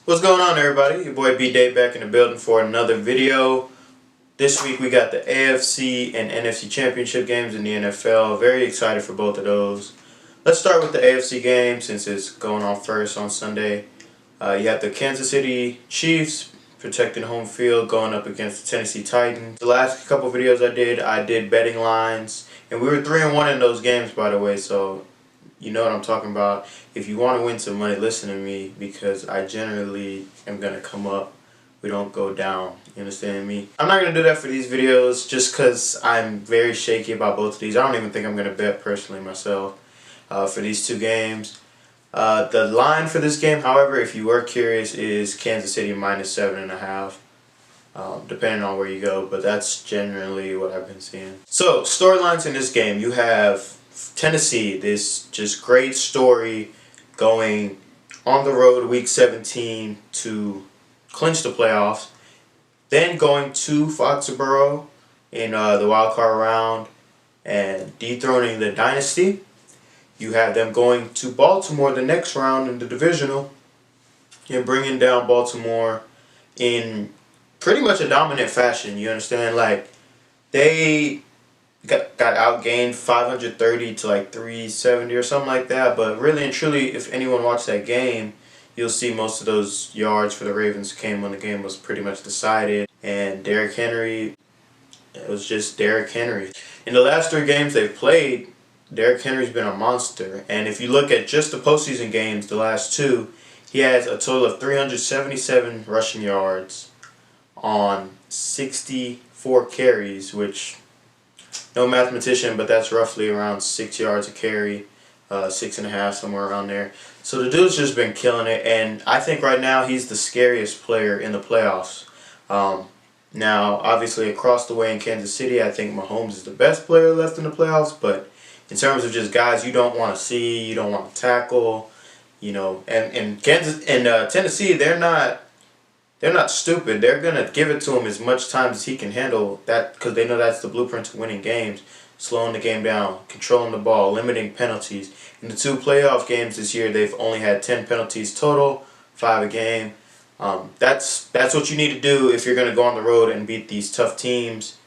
What's going on, everybody? Your boy B-Day back in the building for another video. This week we got the AFC and NFC championship games in the NFL. Very excited for both of those. Let's start with the AFC game since it's going on first on Sunday. You have the Kansas City Chiefs protecting home field going up against the Tennessee Titans. The last couple videos I did betting lines, and we were 3-1 in those games, by the way, so you know what I'm talking about. If you want to win some money, listen to me, because I generally am going to come up. We don't go down. You understand me? I'm not going to do that for these videos just because I'm very shaky about both of these. I don't even think I'm going to bet personally myself for these two games. The line for this game, however, if you were curious, is Kansas City minus 7.5. Depending on where you go, but that's generally what I've been seeing. So, storylines in this game. You have Tennessee, this just great story going on the road week 17 to clinch the playoffs, then going to Foxborough in the wild card round and dethroning the dynasty. You have them going to Baltimore the next round in the divisional and bringing down Baltimore in pretty much a dominant fashion. You understand? Like, they got outgained 530 to like 370 or something like that. But really and truly, if anyone watched that game, you'll see most of those yards for the Ravens came when the game was pretty much decided. And Derrick Henry, it was just Derrick Henry. In the last 3 games they've played, Derrick Henry's been a monster. And if you look at just the postseason games, the last 2, he has a total of 377 rushing yards on 64 carries, which, no mathematician, but that's roughly around 6 yards a carry, 6.5, somewhere around there. So the dude's just been killing it, and I think right now he's the scariest player in the playoffs. Now, obviously, across the way in Kansas City, I think Mahomes is the best player left in the playoffs, but in terms of just guys you don't want to see, you don't want to tackle, you know, and Tennessee, they're not stupid. They're going to give it to him as much time as he can handle, that because they know that's the blueprint to winning games. Slowing the game down, controlling the ball, limiting penalties. In the 2 playoff games this year, they've only had 10 penalties total, 5 a game. That's what you need to do if you're going to go on the road and beat these tough teams.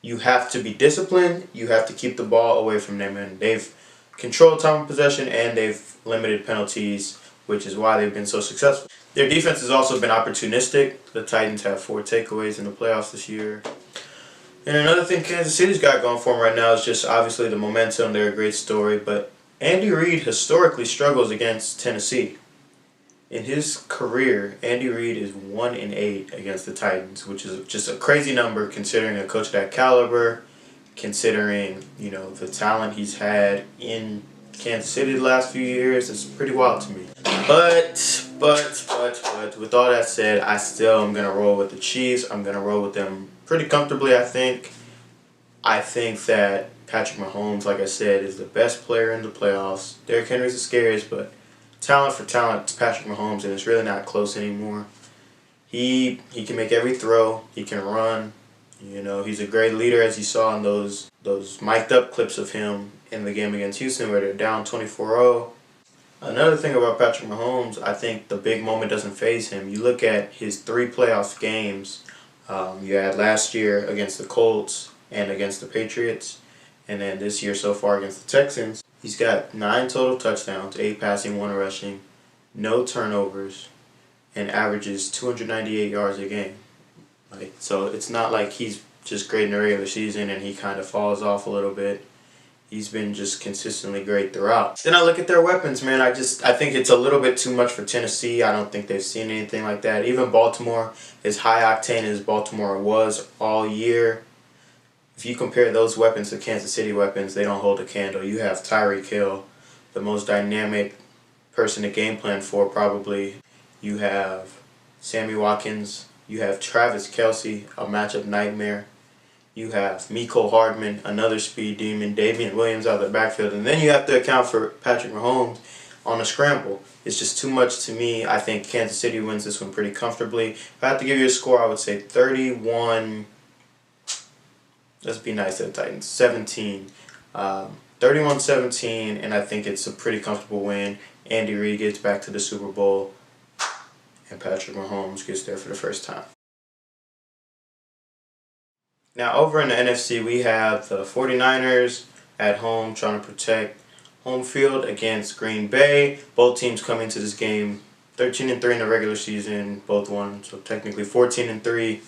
You have to be disciplined. You have to keep the ball away from them. And they've controlled time of possession and they've limited penalties, which is why they've been so successful. Their defense has also been opportunistic. The Titans have 4 takeaways in the playoffs this year. And another thing Kansas City's got going for them right now is just obviously the momentum. They're a great story. But Andy Reid historically struggles against Tennessee. In his career, Andy Reid is 1-8 against the Titans, which is just a crazy number considering a coach of that caliber, considering, you know, the talent he's had in Kansas City the last few years. It's pretty wild to me. But with all that said, I still am going to roll with the Chiefs. I'm going to roll with them pretty comfortably, I think. I think that Patrick Mahomes, like I said, is the best player in the playoffs. Derrick Henry's the scariest, but talent for talent, it's Patrick Mahomes, and it's really not close anymore. He can make every throw. He can run. You know, he's a great leader, as you saw in those mic'd up clips of him in the game against Houston where they're down 24-0. Another thing about Patrick Mahomes, I think the big moment doesn't faze him. You look at his 3 playoff games. You had last year against the Colts and against the Patriots, and then this year so far against the Texans. He's got 9 total touchdowns, 8 passing, 1 rushing, no turnovers, and averages 298 yards a game. So it's not like he's just great in the regular season and he kind of falls off a little bit. He's been just consistently great throughout. Then I look at their weapons, man. I think it's a little bit too much for Tennessee. I don't think they've seen anything like that. Even Baltimore, as high octane as Baltimore was all year, if you compare those weapons to Kansas City weapons, they don't hold a candle. You have Tyreek Hill, the most dynamic person to game plan for probably. You have Sammy Watkins. You have Travis Kelce, a matchup nightmare. You have Mecole Hardman, another speed demon, Damian Williams out of the backfield, and then you have to account for Patrick Mahomes on a scramble. It's just too much to me. I think Kansas City wins this one pretty comfortably. If I had to give you a score, I would say 31, let's be nice to the Titans, 17. 31-17, and I think it's a pretty comfortable win. Andy Reid gets back to the Super Bowl, and Patrick Mahomes gets there for the first time. Now over in the NFC, we have the 49ers at home trying to protect home field against Green Bay. Both teams come into this game 13-3 in the regular season, both won, so technically 14-3.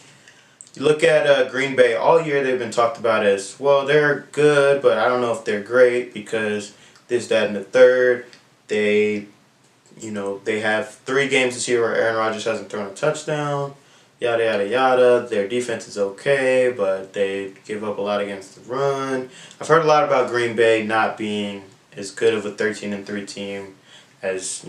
You look at Green Bay, all year they've been talked about as, well, they're good, but I don't know if they're great because this, that, and the third. They have 3 games this year where Aaron Rodgers hasn't thrown a touchdown, yada, yada, yada. Their defense is okay, but they give up a lot against the run. I've heard a lot about Green Bay not being as good of a 13-3 team as,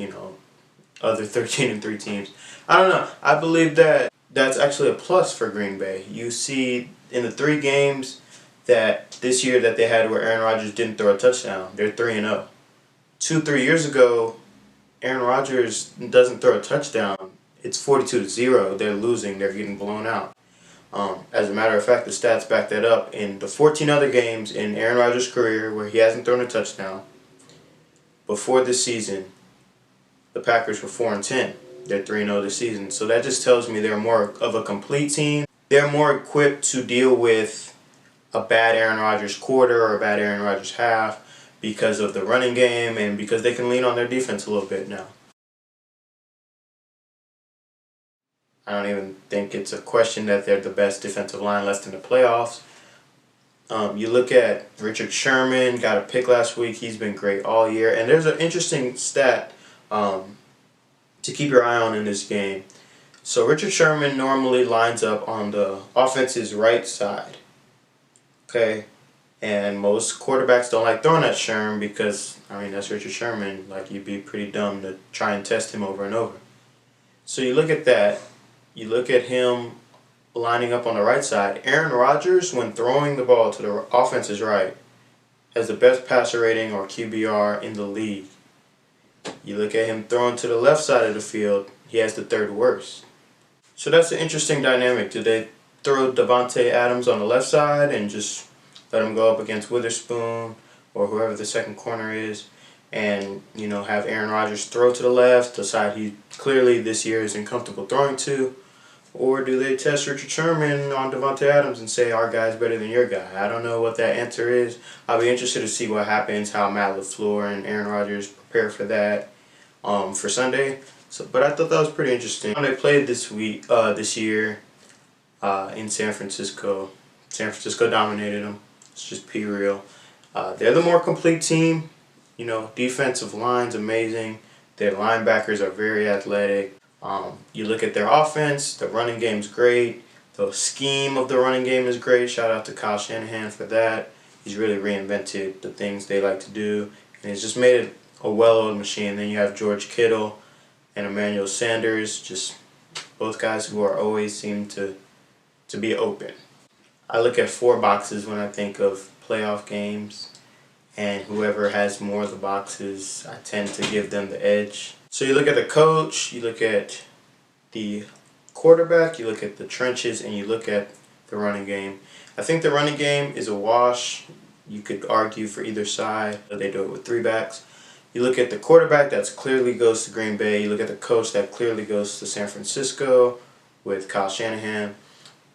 other 13-3 teams. I don't know. I believe that that's actually a plus for Green Bay. You see in the 3 games that this year that they had where Aaron Rodgers didn't throw a touchdown, they're 3-0. 2-3 years ago, Aaron Rodgers doesn't throw a touchdown. It's 42-0. They're losing. They're getting blown out. As a matter of fact, the stats back that up. In the 14 other games in Aaron Rodgers' career where he hasn't thrown a touchdown, before this season, the Packers were 4-10. They're 3-0 this season. So that just tells me they're more of a complete team. They're more equipped to deal with a bad Aaron Rodgers quarter or a bad Aaron Rodgers half because of the running game and because they can lean on their defense a little bit now. I don't even think it's a question that they're the best defensive line left in the playoffs. You look at Richard Sherman, got a pick last week. He's been great all year. And there's an interesting stat to keep your eye on in this game. So Richard Sherman normally lines up on the offense's right side. Okay? And most quarterbacks don't like throwing at Sherman because, that's Richard Sherman. Like, you'd be pretty dumb to try and test him over and over. So you look at that. You look at him lining up on the right side. Aaron Rodgers, when throwing the ball to the offense's right, has the best passer rating or QBR in the league. You look at him throwing to the left side of the field, he has the 3rd worst. So that's an interesting dynamic. Do they throw Davante Adams on the left side and just let him go up against Witherspoon or whoever the second corner is and, have Aaron Rodgers throw to the left, the side he clearly this year isn't comfortable throwing to? Or do they test Richard Sherman on Davante Adams and say, our guy's better than your guy? I don't know what that answer is. I'll be interested to see what happens, how Matt LaFleur and Aaron Rodgers prepare for that for Sunday. But I thought that was pretty interesting. They played this year in San Francisco. San Francisco dominated them. Let's just be real. They're the more complete team. Defensive line's amazing. Their linebackers are very athletic. You look at their offense, the running game's great. The scheme of the running game is great. Shout out to Kyle Shanahan for that. He's really reinvented the things they like to do. And he's just made it a well-oiled machine. Then you have George Kittle and Emmanuel Sanders. Just both guys who are always seem to be open. I look at 4 boxes when I think of playoff games. And whoever has more of the boxes, I tend to give them the edge. So you look at the coach, you look at the quarterback, you look at the trenches, and you look at the running game. I think the running game is a wash. You could argue for either side. They do it with 3 backs. You look at the quarterback, that clearly goes to Green Bay. You look at the coach, that clearly goes to San Francisco with Kyle Shanahan.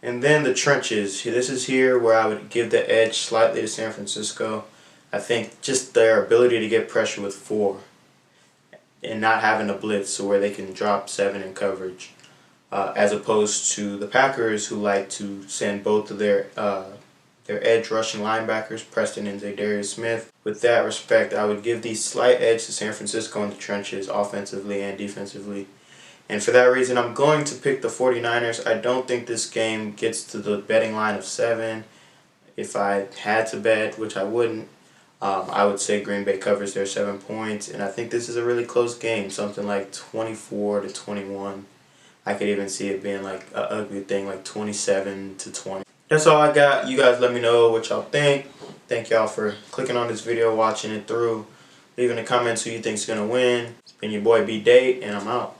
And then the trenches. This is here where I would give the edge slightly to San Francisco. I think just their ability to get pressure with 4 and not having a blitz so where they can drop 7 in coverage as opposed to the Packers who like to send both of their edge rushing linebackers, Preston and Zadarius Smith. With that respect, I would give the slight edge to San Francisco in the trenches offensively and defensively. And for that reason, I'm going to pick the 49ers. I don't think this game gets to the betting line of 7. If I had to bet, which I wouldn't, I would say Green Bay covers their 7 points, and I think this is a really close game, something like 24-21. I could even see it being like an ugly thing, like 27-20. That's all I got. You guys let me know what y'all think. Thank y'all for clicking on this video, watching it through, leaving the comments who you think's gonna win. It's been your boy B Date, and I'm out.